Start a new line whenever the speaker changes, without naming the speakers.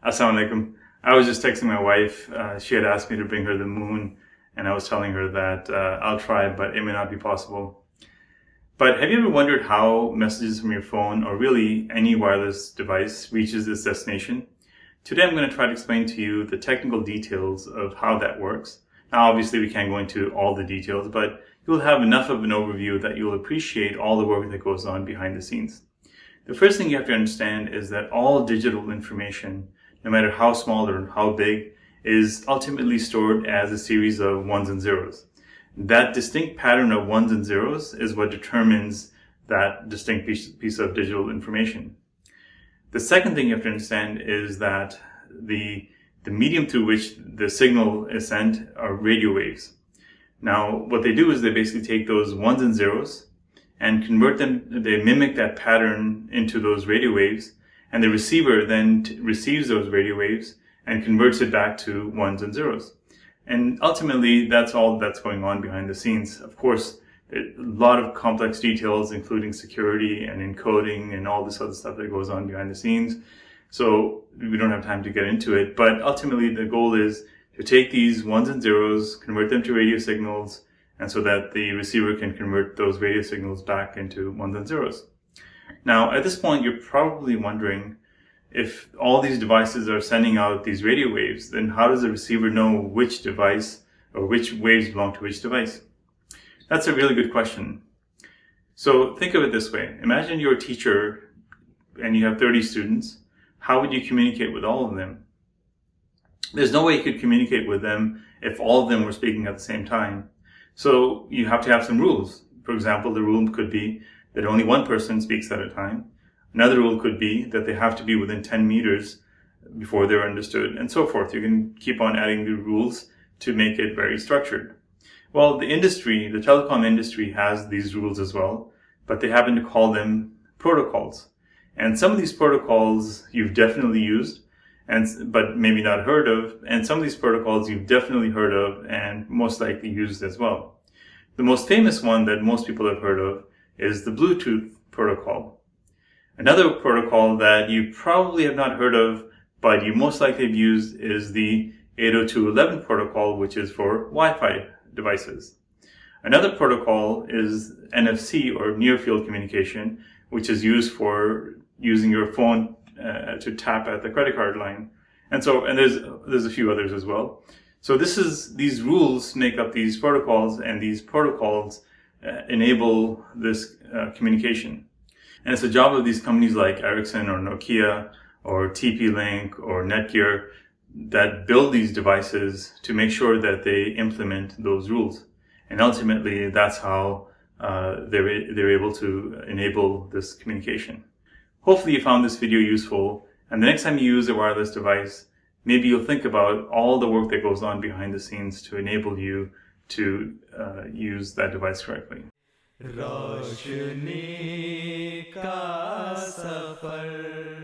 Assalamu alaikum. I was just texting my wife. She had asked me to bring her the moon, and I was telling her that I'll try, but it may not be possible. But have you ever wondered how messages from your phone, or really any wireless device, reaches its destination? Today I'm going to try to explain to you the technical details of how that works. Now obviously we can't go into all the details, but you'll have enough of an overview that you'll appreciate all the work that goes on behind the scenes. The first thing you have to understand is that all digital information, no matter how small or how big, is ultimately stored as a series of ones and zeros. That distinct pattern of ones and zeros is what determines that distinct piece of digital information. The second thing you have to understand is that the medium through which the signal is sent are radio waves. Now, what they do is they basically take those ones and zeros and convert them, they mimic that pattern into those radio waves, and the receiver then receives those radio waves and converts it back to ones and zeros. And ultimately, that's all that's going on behind the scenes. Of course, a lot of complex details, including security and encoding and all this other stuff that goes on behind the scenes. So we don't have time to get into it, but ultimately the goal is to take these ones and zeros, convert them to radio signals, and so that the receiver can convert those radio signals back into ones and zeros. Now, at this point, you're probably wondering, if all these devices are sending out these radio waves, then how does the receiver know which device or which waves belong to which device? That's a really good question. So think of it this way. Imagine you're a teacher and you have 30 students. How would you communicate with all of them? There's no way you could communicate with them if all of them were speaking at the same time. So you have to have some rules. For example, the rule could be that only one person speaks at a time. Another rule could be that they have to be within 10 meters before they're understood, and so forth. You can keep on adding the rules to make it very structured. Well, the telecom industry has these rules as well, but they happen to call them protocols. And some of these protocols you've definitely used, but maybe not heard of, and some of these protocols you've definitely heard of and most likely used as well. The most famous one that most people have heard of is the Bluetooth protocol. Another protocol that you probably have not heard of, but you most likely have used, is the 802.11 protocol, which is for Wi-Fi devices. Another protocol is NFC, or near field communication, which is used for using your phone to tap at the credit card line. And there's a few others as well. So these rules make up these protocols, and these protocols enable this communication. And it's the job of these companies like Ericsson or Nokia or TP-Link or Netgear that build these devices to make sure that they implement those rules. And ultimately, that's how they're able to enable this communication. Hopefully you found this video useful, and the next time you use a wireless device, maybe you'll think about all the work that goes on behind the scenes to enable you to use that device correctly.
रोशनी का सफर